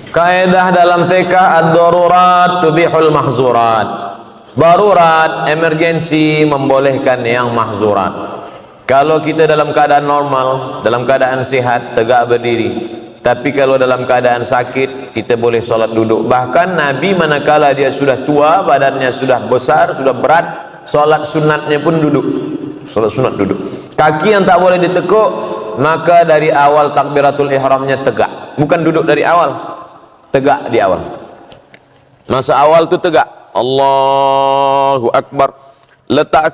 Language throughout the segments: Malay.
Kaidah dalam fikih ad-darurat tubihul mahzurat. Darurat, emergensi membolehkan yang mahzurat. Kalau kita dalam keadaan normal, dalam keadaan sehat, tegak berdiri. Tapi kalau dalam keadaan sakit, kita boleh solat duduk. Bahkan Nabi manakala dia sudah tua, badannya sudah besar, sudah berat, solat sunatnya pun duduk. Solat sunat duduk. Kaki yang tak boleh ditekuk, maka dari awal takbiratul ihramnya tegak. Bukan duduk dari awal, tegak di awal. Masa awal tu tegak. Allahu Akbar. Letak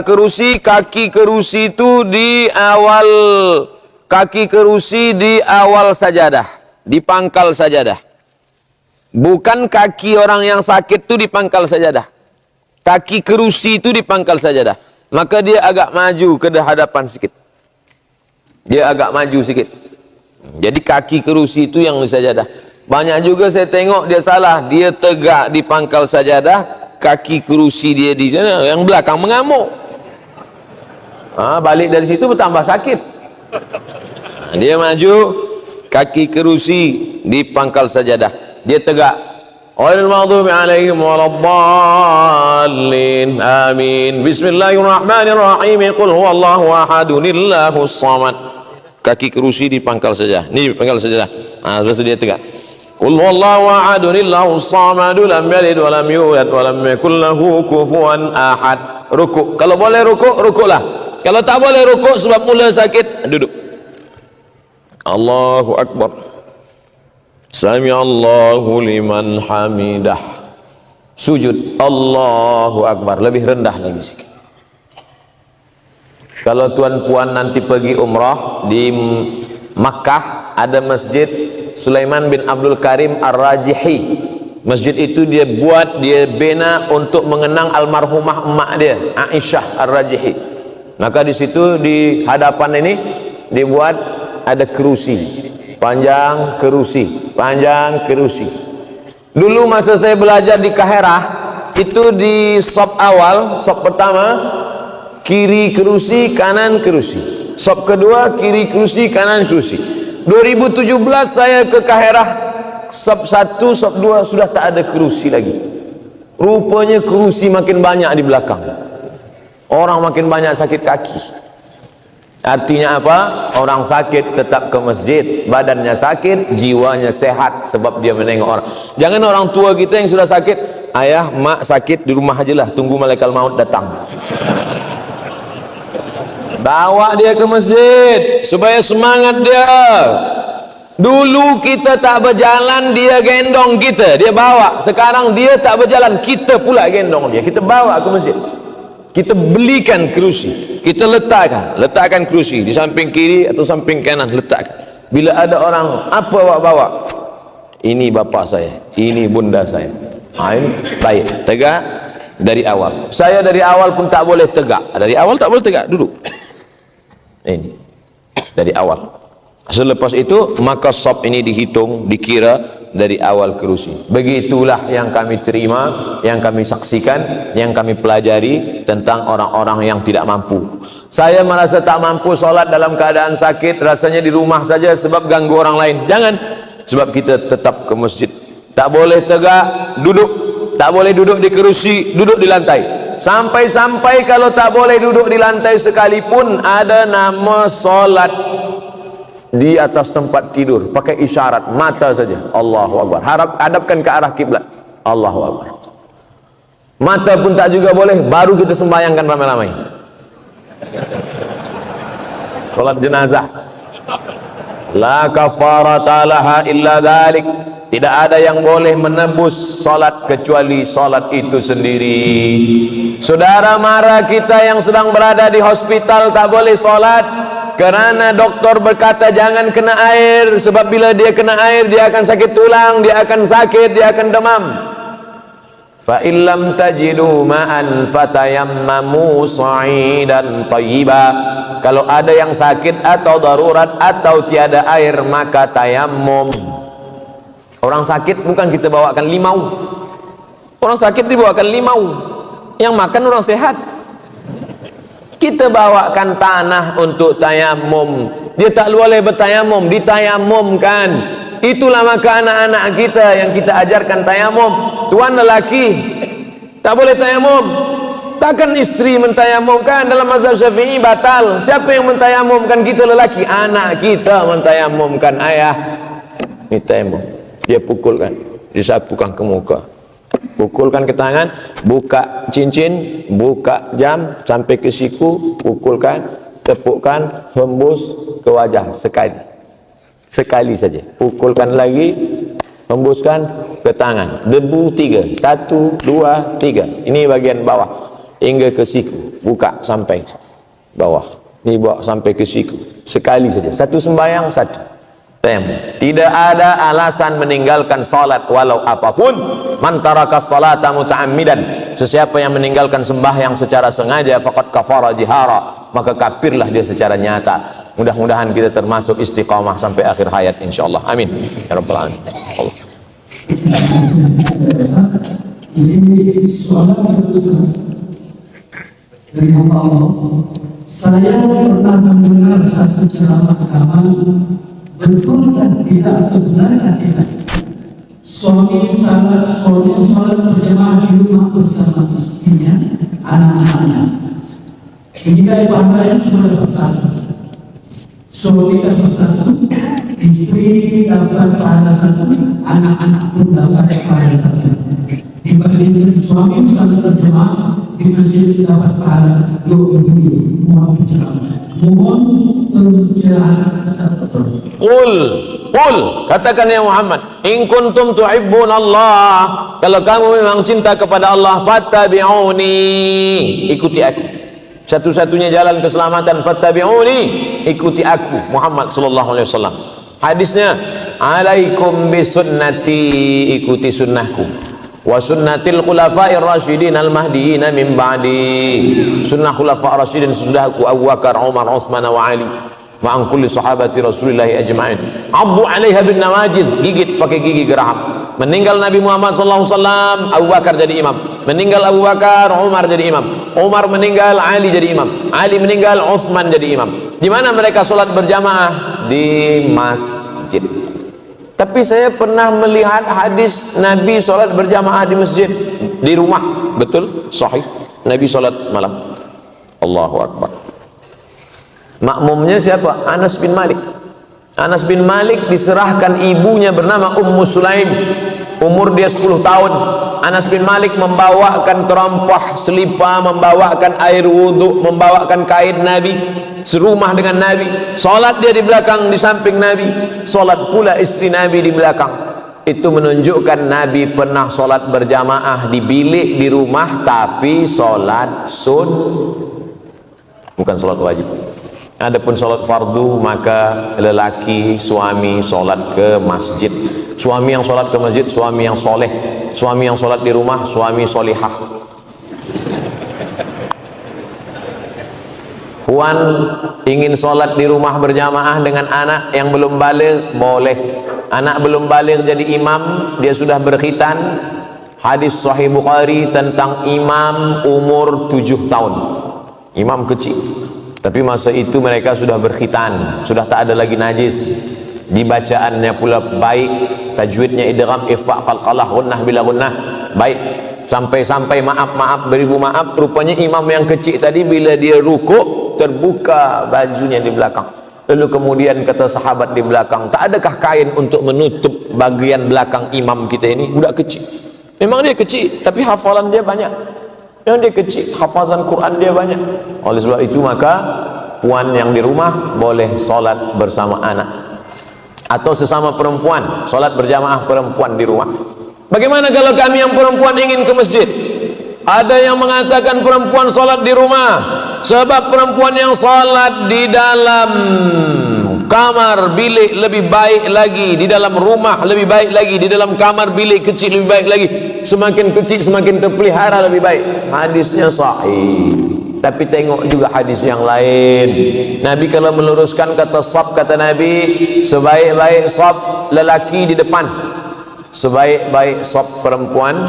kerusi, kaki kerusi itu di awal, kaki kerusi di awal sajadah, di pangkal sajadah. Bukan kaki orang yang sakit itu di pangkal sajadah. Kaki kerusi itu di pangkal sajadah. Maka dia agak maju ke hadapan sikit. Dia agak maju sikit. Jadi kaki kerusi itu yang di sajadah. Banyak juga saya tengok dia salah. Dia tegak di pangkal sajadah, kaki kerusi dia di sana, yang belakang mengamuk. Balik dari situ bertambah sakit. Dia maju, kaki kerusi di pangkal sajadah, dia tegak. Ghairil maghdubi alaihim waladdallin. Amin. Bismillahirrahmanirrahim. Qul huwallahu ahadunillahus samad. Kaki kerusi di pangkal sajadah. Ni pangkal sajadah. Terus dia tegak. Qul huwallahu ahadunillahus samad lam yalid wa lam yulad wa lam yakul lahu kufuwan ahad. Rukuk. Kalau boleh rukuk, rukuklah. Kalau tak boleh rukuk sebab mula sakit, duduk. Allahu Akbar. Sami Allahu liman hamidah. Sujud. Allahu Akbar. Lebih rendah lagi sikit. Kalau tuan puan nanti pergi umrah di Makkah, ada masjid Sulaiman bin Abdul Karim Ar-Rajihi. Masjid itu dia buat, dia bina untuk mengenang almarhumah emak dia, Aisyah Ar-Rajihi. Maka di situ di hadapan ini dibuat ada kerusi, panjang kerusi, panjang kerusi. Dulu masa saya belajar di Kaherah, itu di sop awal, sop pertama, kiri kerusi, kanan kerusi. Sop kedua, kiri kerusi, kanan kerusi. 2017 saya ke Kaherah, sop 1, sop 2 sudah tak ada kerusi lagi. Rupanya kerusi makin banyak di belakang. Orang makin banyak sakit kaki. Artinya apa? Orang sakit tetap ke masjid, badannya sakit, jiwanya sehat sebab dia menengok orang. Jangan orang tua kita yang sudah sakit, ayah, mak sakit di rumah aja lah, tunggu malaikat maut datang. Bawa dia ke masjid supaya semangat dia. Dulu kita tak berjalan, dia gendong kita, dia bawa. Sekarang dia tak berjalan, kita pula gendong dia, kita bawa ke masjid. Kita belikan kerusi, kita letakkan kerusi di samping kiri atau samping kanan, letakkan. Bila ada orang, apa awak bawa? Ini bapa saya, ini bunda saya. Ini baik, tegak dari awal. Saya dari awal pun tak boleh tegak. Dari awal tak boleh tegak, duduk. Ini dari awal. Selepas itu maka sop ini dihitung, dikira dari awal kerusi. Begitulah yang kami terima, yang kami saksikan, yang kami pelajari tentang orang-orang yang tidak mampu. Saya merasa tak mampu solat dalam keadaan sakit, rasanya di rumah saja sebab ganggu orang lain. Jangan, sebab kita tetap ke masjid. Tak boleh tegak, duduk. Tak boleh duduk di kerusi, duduk di lantai. Sampai-sampai kalau tak boleh duduk di lantai sekalipun, ada nama solat di atas tempat tidur, pakai isyarat mata saja. Allahu Akbar. Hadapkan ke arah kiblat. Allahu Akbar. Mata pun tak juga boleh, baru kita sembahyangkan ramai-ramai. Salat jenazah. La kafarata laha illa dzalik. Tidak ada yang boleh menebus salat kecuali salat itu sendiri. Saudara mara kita yang sedang berada di hospital tak boleh salat kerana doktor berkata jangan kena air, sebab bila dia kena air dia akan sakit tulang, dia akan sakit, dia akan demam. Fa illam tajidu ma'an fatayammamu sa'idan thayyiba. Kalau ada yang sakit atau darurat atau tiada air, maka tayammum. Orang sakit bukan kita bawakan limau. Orang sakit dibawakan limau. Yang makan orang sehat. Kita bawakan tanah untuk tayamum. Dia tak boleh bertayamum, ditayamumkan. Itulah maka anak-anak kita yang kita ajarkan tayamum. Tuan lelaki tak boleh tayamum. Takkan istri mentayamumkan? Dalam mazhab Syafi'i batal. Siapa yang mentayamumkan? Kita lelaki. Anak kita mentayamumkan. Ayah ini tayamum, dia pukulkan, disapukan ke muka, pukulkan ke tangan, buka cincin, buka jam sampai ke siku, pukulkan, tepukkan, hembus ke wajah sekali saja, pukulkan lagi, hembuskan ke tangan, debu 3, 1, 2, 3, ini bagian bawah hingga ke siku, buka sampai bawah, ini bawa sampai ke siku, sekali saja, satu sembahyang, satu tayamum. Tidak ada alasan meninggalkan salat walau apapun. Man taraka salata muta'ammidan, sesiapa yang meninggalkan sembahyang secara sengaja, faqad kafara jihara, maka kafirlah dia secara nyata. Mudah-mudahan kita termasuk istiqamah sampai akhir hayat insyaallah. Amin ya rabbal alamin. Allah. Ini soalan dari Allah. Saya pernah mendengar satu ceramah kamu, betul dan tidak, atau benarkah tidak suami salat berjamaah di rumah bersama istrinya, anak-anaknya? Ini dari pahala yang cuma dapat satu, suami dapat satu, istri dapat pahala satu, anak-anak pun dapat pahala satu. Dibandingkan suami salat berjamaah di masjid dapat pahala 27. Mohon penjelasan. Mohon pencerahan betul. Qul, katakan ya Muhammad, in kuntum tuhibbun Allah, kalau kamu memang cinta kepada Allah, fattabi'uni, ikuti aku. Satu-satunya jalan keselamatan, fattabi'uni, ikuti aku Muhammad sallallahu alaihi wasallam. Hadisnya, alaikum bisunnati, ikuti sunnahku, wa sunnatil khulafa'ir rasyidin al-mahdiyyin min ba'di, sunnah khulafa' rasyidin sesudahku, Abu Bakar, Umar, Utsman wa Ali, wa an kulli sahabati Rasulillah ajma'in. Abdu 'alaiha bin nawajiz, gigit pakai gigi geraham. Meninggal Nabi Muhammad sallallahu alaihi wasallam, Abu Bakar jadi imam. Meninggal Abu Bakar, Umar jadi imam. Umar meninggal, Ali jadi imam. Ali meninggal, Utsman jadi imam. Di mana mereka salat berjamaah? Di masjid. Tapi saya pernah melihat hadis Nabi sholat berjamaah di masjid, di rumah, betul, sahih. Nabi sholat malam. Allahu Akbar. Makmumnya siapa? Anas bin Malik. Anas bin Malik diserahkan ibunya bernama Ummu Sulaim. Umur dia 10 tahun. Anas bin Malik membawakan terompah selipar, membawakan air wudhu, membawakan kain Nabi, serumah dengan Nabi. Solat dia di belakang, di samping Nabi. Solat pula istri Nabi di belakang. Itu menunjukkan Nabi pernah solat berjamaah di bilik di rumah, tapi solat bukan solat wajib. Adapun solat fardu, maka lelaki suami solat ke masjid. Suami yang solat ke masjid, suami yang soleh. Suami yang solat di rumah, suami solihah. Puan ingin sholat di rumah berjamaah dengan anak yang belum baligh, boleh. Anak belum baligh jadi imam, dia sudah berkhitan. Hadis Sahih Bukhari tentang imam umur 7 tahun, imam kecil. Tapi masa itu mereka sudah berkhitan, sudah tak ada lagi najis. Dibacaannya pula baik, tajwidnya idgham, ikhfa, qalqalah, gunnah bila gunnah, baik. Sampai-sampai maaf beribu maaf, rupanya imam yang kecil tadi bila dia rukuk terbuka bajunya di belakang. Lalu kemudian kata sahabat di belakang, tak adakah kain untuk menutup bagian belakang imam kita ini? Budak kecil, memang dia kecil, tapi hafalan dia banyak. Yang dia kecil, hafazan Quran dia banyak. Oleh sebab itu maka puan yang di rumah boleh solat bersama anak, atau sesama perempuan, solat berjamaah perempuan di rumah. Bagaimana kalau kami yang perempuan ingin ke masjid? Ada yang mengatakan perempuan solat di rumah, sebab perempuan yang solat di dalam kamar bilik lebih baik lagi, di dalam rumah lebih baik lagi, di dalam kamar bilik kecil lebih baik lagi. Semakin kecil semakin terpelihara lebih baik. Hadisnya sahih. Tapi tengok juga hadis yang lain. Nabi kalau meluruskan kata saf, kata Nabi, sebaik-baik saf lelaki di depan, sebaik-baik saf perempuan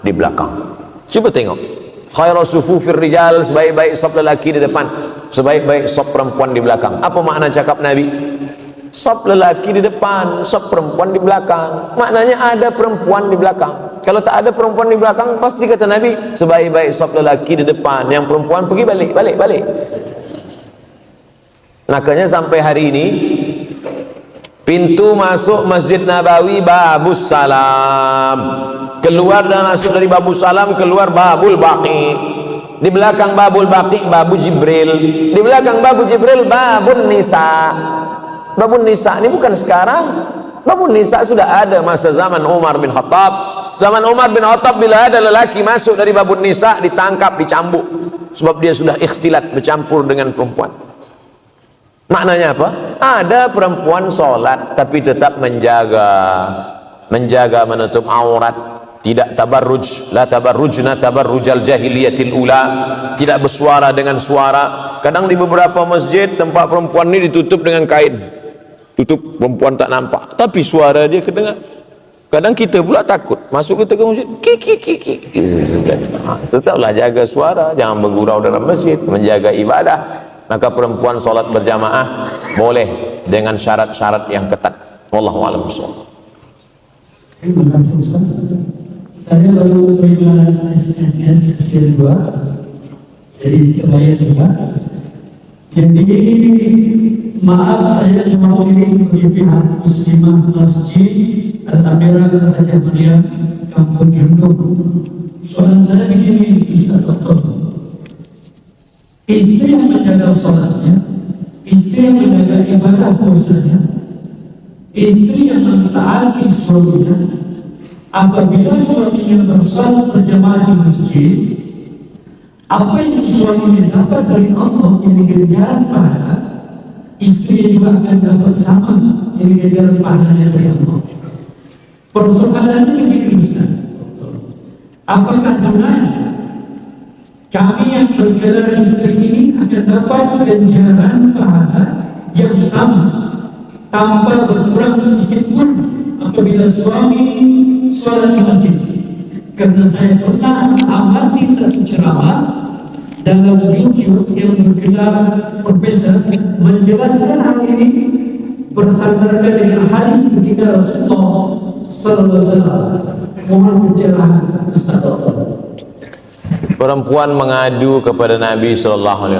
di belakang. Cuba tengok khairu sufufir rijal, sebaik-baik saf lelaki di depan, sebaik-baik saf perempuan di belakang. Apa makna cakap Nabi? Saf lelaki di depan, saf perempuan di belakang. Maknanya ada perempuan di belakang. Kalau tak ada perempuan di belakang, pasti kata Nabi, sebaik-baik saf lelaki di depan, yang perempuan pergi balik. Makanya sampai hari ini pintu masuk Masjid Nabawi Babus Salam, keluar dan masuk dari Babus Salam, keluar Babul Baqi. Di belakang Babul Baqi Babu Jibril, di belakang Babu Jibril Babun Nisa. Babun Nisa ini bukan sekarang. Babun Nisa sudah ada masa zaman Umar bin Khattab. Zaman Umar bin Khattab, bila ada lelaki masuk dari Babun Nisa, ditangkap, dicambuk, sebab dia sudah ikhtilat, bercampur dengan perempuan. Maknanya apa? Ada perempuan sholat tapi tetap menjaga menutup aurat, tidak tabarruj, la tabarrujna tabarrujal jahiliyatil ula, tidak bersuara dengan suara. Kadang di beberapa masjid tempat perempuan ini ditutup dengan kain, tutup, perempuan tak nampak, tapi suara dia kedengar. Kadang kita pula takut masuk kita ke masjid, kiki. Tetaplah jaga suara, jangan bergurau dalam masjid, menjaga ibadah. Maka perempuan solat berjamaah boleh dengan syarat-syarat yang ketat. Wallahu a'lam bishawab. Terima kasih Ustaz. Saya baru menerima SMS hasil 2, jadi terbayar juga. Jadi maaf, saya mewakili bagi pihak Muslimah Masjid Al-Amirah Raja Maryam Kampung Jundung. Soalan saya begini, Ustaz Dr. Istri yang menjaga sholatnya, istri yang menjaga ibadah puasanya, istri yang mentaati suaminya, apabila suaminya bersalat berjamaah di masjid, apa yang suaminya dapat dari Allah yang ganjaran pahala, istri juga akan dapat sama yang ganjaran pahalanya dari Allah. Persoalannya begini Ustaz, apakah benar kami yang bergelar istri ini akan dapat ganjaran pahala yang sama tanpa berkurang sedikit pun apabila suami sholat di masjid? Karena saya pernah amati satu ceramah dalam YouTube yang bergelar Profesor menjelaskan hal ini bersandarkan dengan hadis ketika Rasulullah sallallahu alaihi wasallam. Mohon pencerahan Ustaz Dr. Perempuan mengadu kepada Nabi SAW,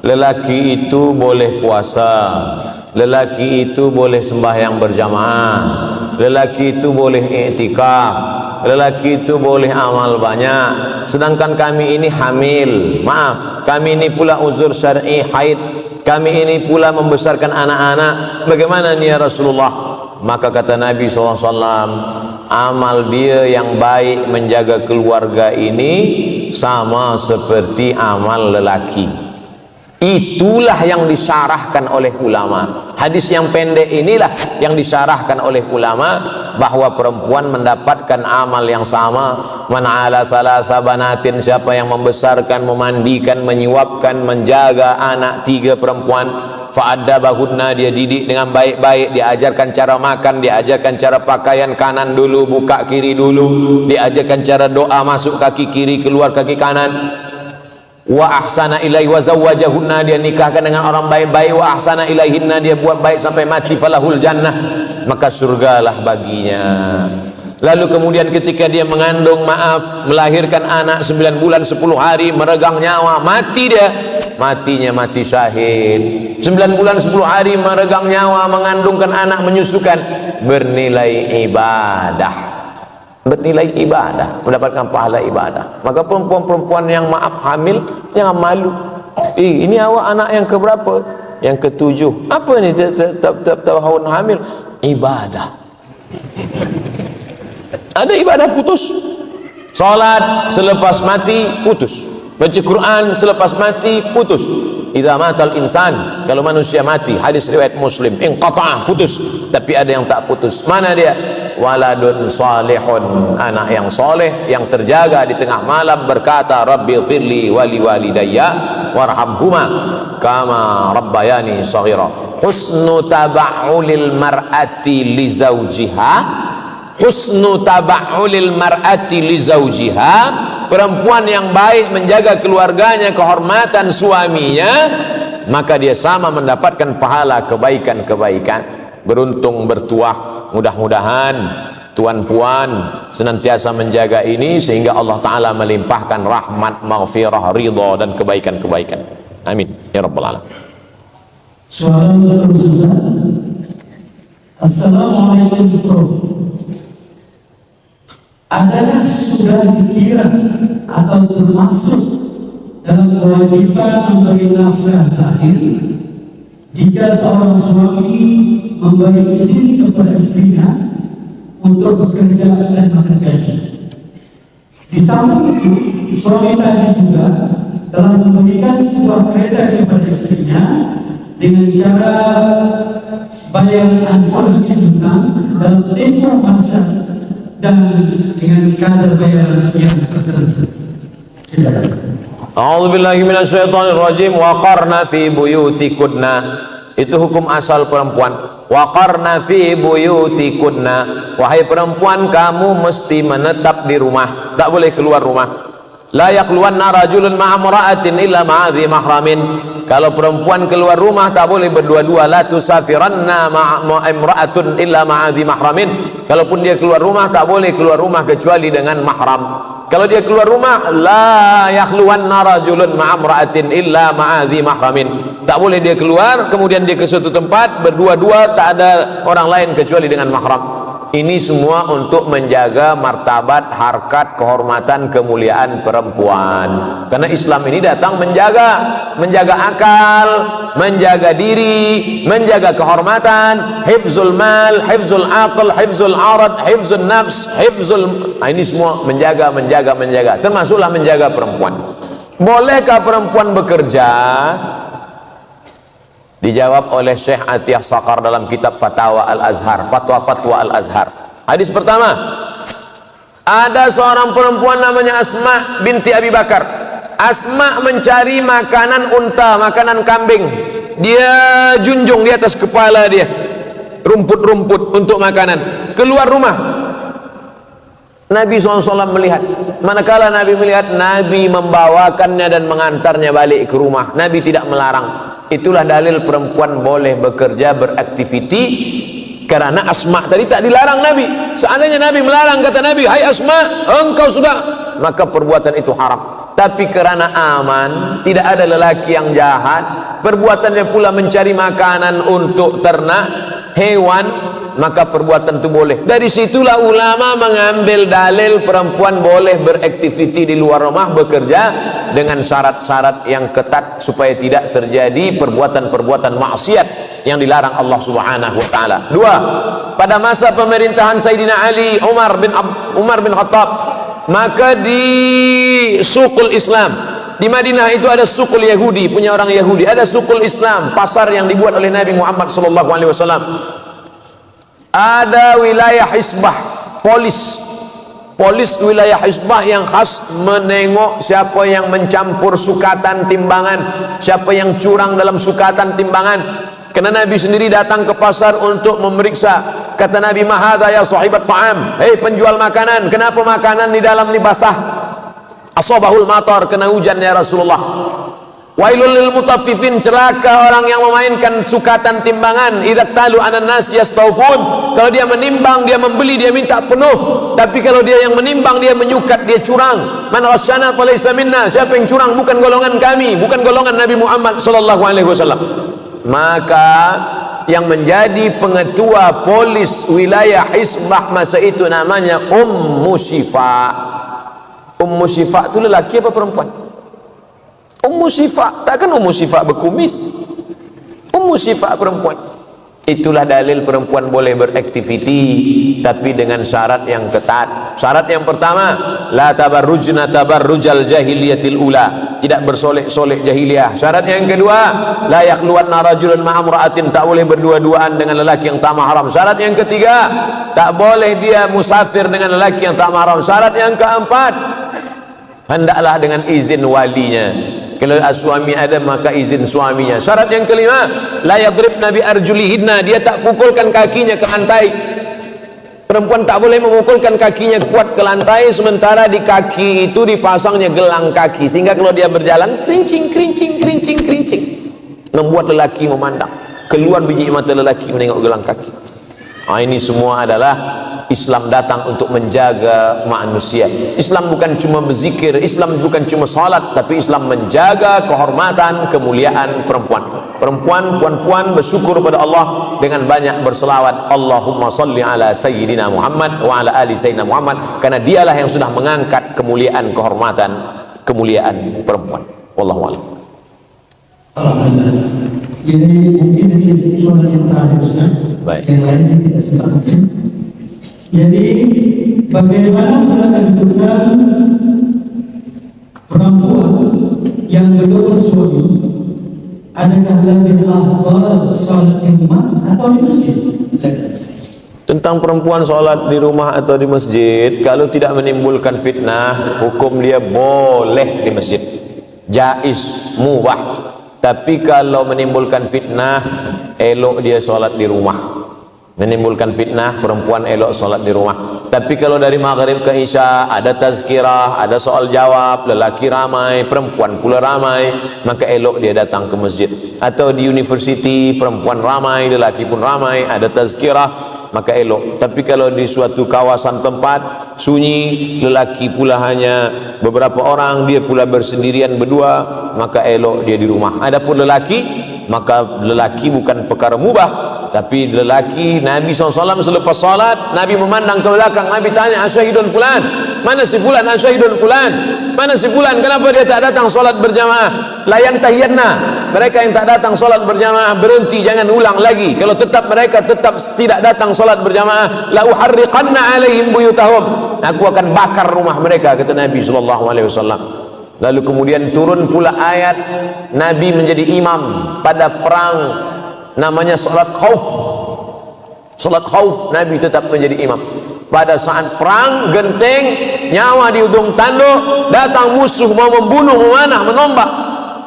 lelaki itu boleh puasa, lelaki itu boleh sembahyang berjamaah, lelaki itu boleh iktikaf, lelaki itu boleh amal banyak, sedangkan kami ini hamil, maaf, kami ini pula uzur syar'i haid, kami ini pula membesarkan anak-anak, bagaimana nih ya Rasulullah? Maka kata Nabi SAW, amal dia yang baik menjaga keluarga ini sama seperti amal lelaki. Itulah yang disyarahkan oleh ulama. Hadis yang pendek inilah yang disyarahkan oleh ulama, bahwa perempuan mendapatkan amal yang sama. Man ala thalatha banatin, siapa yang membesarkan, memandikan, menyuapkan, menjaga anak 3 perempuan, fa'addabahunna, dia didik dengan baik-baik, diajarkan cara makan, diajarkan cara pakaian, kanan dulu, buka kiri dulu, diajarkan cara doa, masuk kaki kiri, keluar kaki kanan. Wa ahsana ilaihi wa zawwajahunna, dia nikahkan dengan orang baik-baik, wa ahsana ilaihinna, dia buat baik sampai mati, falahul jannah, maka surgalah baginya. Lalu kemudian ketika dia mengandung, maaf, melahirkan anak 9 bulan 10 hari, meregang nyawa, mati dia, matinya mati syahid. 9 bulan 10 hari meregang nyawa, mengandungkan anak, menyusukan, bernilai ibadah, bernilai ibadah, mendapatkan pahala ibadah. Maka perempuan-perempuan yang maaf hamil, jangan malu. Ini awak anak yang keberapa? Yang ke-7. Apa ini tahun hamil? Ibadah. Ada ibadah putus. Salat selepas mati putus. Baca Quran selepas mati putus. Idza matal insan, kalau manusia mati, hadis riwayat Muslim, inqata'a, putus. Tapi ada yang tak putus. Mana dia? Waladun salihun, anak yang soleh yang terjaga di tengah malam berkata, Rabbi firli wali walidayya warhamhuma kama rabbayani shaghira. Husnu taba'ulil mar'ati li zawjiha, husnu taba'ulil mar'ati li zawjiha perempuan yang baik menjaga keluarganya, kehormatan suaminya, maka dia sama mendapatkan pahala kebaikan-kebaikan. Beruntung bertuah, mudah-mudahan tuan puan senantiasa menjaga ini sehingga Allah Ta'ala melimpahkan rahmat, maghfirah, ridha dan kebaikan-kebaikan. Amin ya rabbal alamin. Suara Ustaz. Assalamualaikum Prof. Adakah sudah dikira atau termasuk dalam kewajiban memberi nafkah zahir jika seorang suami memberi izin kepada istrinya untuk bekerja dan makan gaji? Di samping itu, suami tadi juga telah memberikan sebuah kredit kepada istrinya dengan cara bayaran ansur yang hutang dalam tempoh masa dan dengan kadar bayaran yang tertentu. A'udzubillahi minasyaitonirrajim. Waqarna fi buyutikunna, itu hukum asal perempuan. Waqarna fi buyutikunna, wahai perempuan kamu mesti menetap di rumah, tak boleh keluar rumah. La yaqluwanna rajulun ma'a imra'atin illa ma'a dhi mahramin, kalau perempuan keluar rumah tak boleh berdua-dua. La tusafiranna ma'a imra'atun illa ma'a dhi mahramin, kalaupun dia keluar rumah tak boleh keluar rumah kecuali dengan mahram. Kalau dia keluar rumah, la yakhluwanna rajulun ma'a imra'atin illa ma'a dhi mahramin, tak boleh dia keluar kemudian dia ke suatu tempat berdua-dua tak ada orang lain kecuali dengan mahram. Ini semua untuk menjaga martabat, harkat, kehormatan, kemuliaan perempuan. Karena Islam ini datang menjaga akal, menjaga diri, menjaga kehormatan, hifzul mal, hifzul aql, hifzul arad, hifzul nafs, ini semua menjaga. Termasuklah menjaga perempuan. Bolehkah perempuan bekerja? Dijawab oleh Syekh Atiyah Saqar dalam kitab Fatwa Al-Azhar. Hadis pertama, ada seorang perempuan namanya Asma binti Abi Bakar. Asma mencari makanan unta, makanan kambing. Dia junjung di atas kepala dia rumput-rumput untuk makanan. Keluar rumah, Nabi SAW melihat. Manakala Nabi melihat, Nabi membawakannya dan mengantarnya balik ke rumah. Nabi tidak melarang. Itulah dalil perempuan boleh bekerja, beraktiviti, karena Asma tadi tak dilarang Nabi. Seandainya Nabi melarang, kata Nabi, hai Asma, engkau sudah, maka perbuatan itu haram. Tapi karena aman, tidak ada lelaki yang jahat, perbuatannya pula mencari makanan untuk ternak, hewan, maka perbuatan itu boleh. Dari situlah ulama mengambil dalil perempuan boleh beraktiviti di luar rumah, bekerja dengan syarat-syarat yang ketat supaya tidak terjadi perbuatan-perbuatan maksiat yang dilarang Allah Subhanahu wa taala. Dua, pada masa pemerintahan Sayyidina Ali, Umar bin Khattab, maka di Suqul Islam di Madinah itu ada Suqul Yahudi, punya orang Yahudi, ada Suqul Islam, pasar yang dibuat oleh Nabi Muhammad SAW. Ada wilayah hisbah, polis wilayah hisbah yang khas menengok siapa yang mencampur sukatan timbangan, siapa yang curang dalam sukatan timbangan. Karena Nabi sendiri datang ke pasar untuk memeriksa. Kata Nabi, mahadha ya sahibat ta'am, hei penjual makanan, kenapa makanan di dalam ini basah? Asabahul matar, kena hujan ya Rasulullah. Wailul lil mutaffifin, celaka orang yang memainkan sukatan timbangan. Idza talu anan nas yastawfun, kalau dia menimbang, dia membeli, dia minta penuh. Tapi kalau dia yang menimbang, dia menyukat, dia curang. Man rasyana falaysa minna, siapa yang curang bukan golongan kami, bukan golongan Nabi Muhammad sallallahu alaihi wasallam. Maka yang menjadi pengetua polis wilayah hisbah masa itu namanya Ummu Syifa. Ummu Syifa itu lelaki apa perempuan? Ummu Syifa, takkan Ummu Syifa berkumis? Ummu Syifa perempuan. Itulah dalil perempuan boleh beraktiviti, tapi dengan syarat yang ketat. Syarat yang pertama, la tabarrujna tabarrujal jahiliyatil ula, tidak bersolek-solek jahiliyah. Syarat yang kedua, la yakhluwanna rajulun ma'a imra'atin, tak boleh berdua-duaan dengan lelaki yang tak mahram. Syarat yang ketiga, tak boleh dia musafir dengan lelaki yang tak mahram. Syarat yang keempat, hendaklah dengan izin walinya. Kalau suami ada maka izin suaminya. Syarat yang kelima, la yadribna bi arjulihinna, dia tak pukulkan kakinya ke lantai. Perempuan tak boleh memukulkan kakinya kuat ke lantai, sementara di kaki itu dipasangnya gelang kaki, sehingga kalau dia berjalan kerincing, kerincing, kerincing, kerincing, membuat lelaki memandang, keluar biji mata lelaki menengok gelang kaki. Ini semua adalah Islam datang untuk menjaga manusia. Islam bukan cuma berzikir, Islam bukan cuma salat, tapi Islam menjaga kehormatan, kemuliaan perempuan. Perempuan, puan-puan bersyukur pada Allah dengan banyak berselawat, Allahumma salli ala Sayyidina Muhammad wa ala ali Sayyidina Muhammad, karena dialah yang sudah mengangkat kemuliaan, kehormatan, kemuliaan perempuan. Wallahu a'lam. Alhamdulillah. Jadi mungkin ini soal yang terakhir, Ustaz. Baik. Yang lainnya tidak sempat. Jadi bagaimana pula kedudukan perempuan yang belum bersuami? Adakah lebih afdal salat di rumah atau di masjid? Tentang perempuan solat di rumah atau di masjid, kalau tidak menimbulkan fitnah, hukum dia boleh di masjid, jaiz, mubah. Tapi kalau menimbulkan fitnah, elok dia solat di rumah. Menimbulkan fitnah, perempuan elok solat di rumah. Tapi kalau dari maghrib ke isya ada tazkirah, ada soal jawab, lelaki ramai, perempuan pula ramai, maka elok dia datang ke masjid. Atau di university, perempuan ramai, lelaki pun ramai, ada tazkirah, maka elok. Tapi kalau di suatu kawasan tempat sunyi, lelaki pula hanya beberapa orang, dia pula bersendirian berdua, maka elok dia di rumah. Adapun lelaki, maka lelaki bukan perkara mubah, tapi lelaki, Nabi SAW selepas salat, Nabi memandang ke belakang, Nabi tanya, asyahidun fulan, mana si fulan, asyahidun fulan, mana si fulan, kenapa dia tak datang salat berjamaah? Layan tahiyanna, mereka yang tak datang salat berjamaah berhenti, jangan ulang lagi. Kalau tetap mereka tetap tidak datang salat berjamaah, la uharriqanna alaihim buyutahum, aku akan bakar rumah mereka, kata Nabi SAW. Lalu kemudian turun pula ayat, Nabi menjadi imam pada perang namanya salat khauf. Salat khauf, Nabi tetap menjadi imam. Pada saat perang genteng, nyawa di ujung tanduk, datang musuh mau membunuh, memanah, menombak,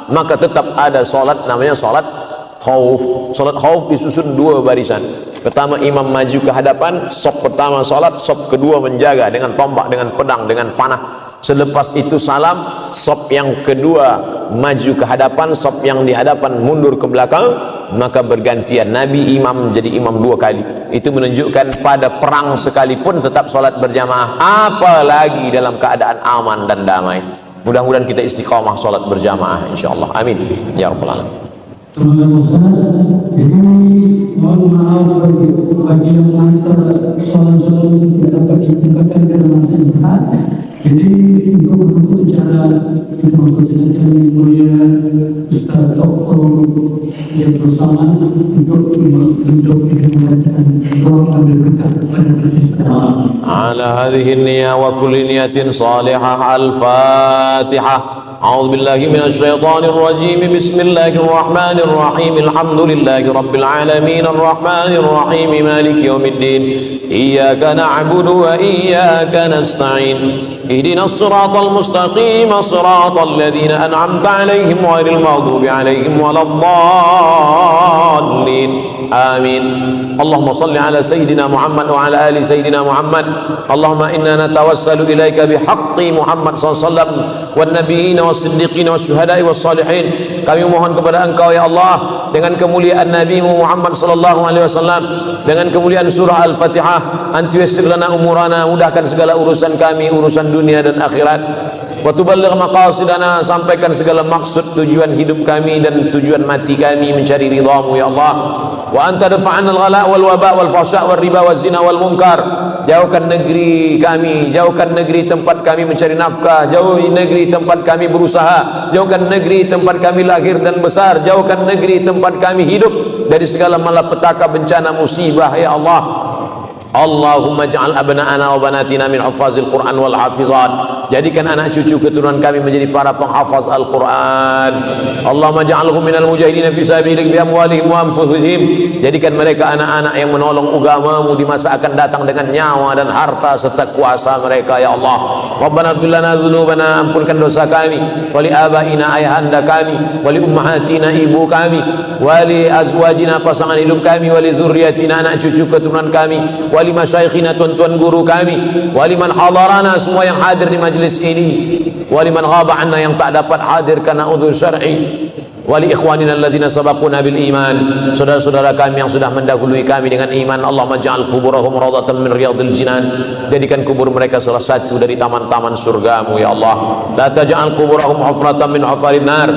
maka tetap ada salat namanya salat khauf. Salat khauf disusun dua barisan. Pertama imam maju ke hadapan, saf pertama salat, saf kedua menjaga dengan tombak, dengan pedang, dengan panah. Selepas itu salam, saf yang kedua maju ke hadapan, saf yang di hadapan mundur ke belakang, maka bergantian. Nabi imam jadi imam dua kali. Itu menunjukkan pada perang sekalipun tetap salat berjamaah, apalagi dalam keadaan aman dan damai. Mudah-mudahan kita istiqamah salat berjamaah insyaallah. Amin ya rabbal alamin. Terima kasih Ustaz. Jadi mohon maaf bagi yang mengantar soal-soal tidak dapat dibukakan karena masih sehat. Jadi untuk menutup acara kita mempersilakan yang mulia Ustaz Dr. yang bersama untuk dengan bacaan doa ambil berkah pada persiapan. Ala hadhihi niyyah wa kulli niyatin salihah. Al-Fatihah. أعوذ بالله من الشيطان الرجيم بسم الله الرحمن الرحيم الحمد لله رب العالمين الرحمن الرحيم مالك يوم الدين إياك نعبد وإياك نستعين اهدنا الصراط المستقيم صراط الذين أنعمت عليهم غير المغضوب عليهم ولا الضالين آمين اللهم صل على سيدنا محمد وعلى آل سيدنا محمد اللهم إنا نتوسل إليك بحق محمد صلى الله عليه وسلم والنبيين والصديقين والشهداء والصالحين. Kami mohon kepada Engkau ya Allah dengan kemuliaan Nabi Muhammad sallallahu alaihi wasallam, dengan kemuliaan surah Al-Fatihah, antu yassir lana umurana, mudahkan segala urusan kami, urusan dunia dan akhirat. Wa tuballigh maqasidana, sampaikan segala maksud tujuan hidup kami dan tujuan mati kami mencari ridha-Mu ya Allah. Wa anta dafa'ana al-ghala wal waba wal fahsya wal riba waz zina wal munkar. Jauhkan negeri kami, jauhkan negeri tempat kami mencari nafkah, jauhi negeri tempat kami berusaha, jauhkan negeri tempat kami lahir dan besar, jauhkan negeri tempat kami hidup dari segala malapetaka, bencana, musibah ya Allah. Allahumma ja'al abna'ana wa banatina min hufazil Qur'an wal hafizat jadikan anak cucu keturunan kami menjadi para penghafaz Al-Quran. Allahumma ja'alhum minal mujahidin fi sabilik bi amwalihim wa anfusihim, jadikan mereka anak-anak yang menolong agamamu di masa akan datang dengan nyawa dan harta serta kuasa mereka ya Allah. Rabbana ighfir lana dzunubana, ampunkan dosa kami, wali abaina, ayahanda kami, wali ummahatina, ibu kami, wali azwajina, pasangan hidup kami, wali zurriyatina, anak cucu keturunan kami, wali masyayikhina, tuan-tuan guru kami, wali man hadarana, semua yang hadir di majlis ini, wali man ghaba anna, yang tak dapat hadir karena udhur syar'i, wali ikhwanina alladzina sabaquna bil iman, saudara-saudara kami yang sudah mendahului kami dengan iman. Allahumma ja'al kuburahum rawdatan min riyadil jinan, jadikan kubur mereka salah satu dari taman-taman surgamu ya Allah. La taj'al kuburahum hufratan min hufarin nar,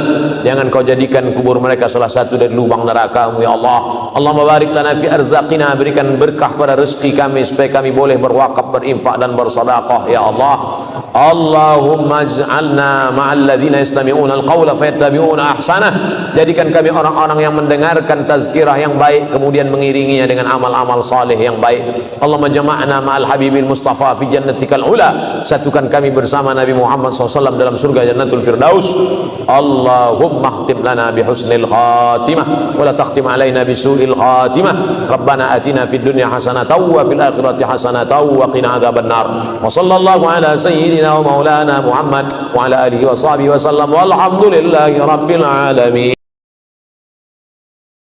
jangan kau jadikan kubur mereka salah satu dari lubang nerakamu ya Allah. Allahumma barik lana fi arzaqina, berikan berkah pada rezeki kami supaya kami boleh berwakaf, berinfak dan bersedekah ya Allah. Allahumma ij'alna ma'al ladzina yastami'una al-qawla fayattabi'una ahsanah, jadikan kami orang-orang yang mendengarkan tazkirah yang baik kemudian mengiringinya dengan amal-amal saleh yang baik. Allahumma jama'na ma'al habibil mustafa fi jannatikal ula, satukan kami bersama Nabi Muhammad SAW dalam surga Jannatul Firdaus. Allahumma khtim lana bi husnil khatimah wa la takhtim alaina bi su'il khatimah. Rabbana atina fid dunya hasanatan wa fil akhirati hasanatan wa qina adzaban nar. Wa sallallahu ala sayyidina wa maulana Muhammad wa ala alihi wa sahbihi wa sallam, walhamdulillahi rabbil alamin.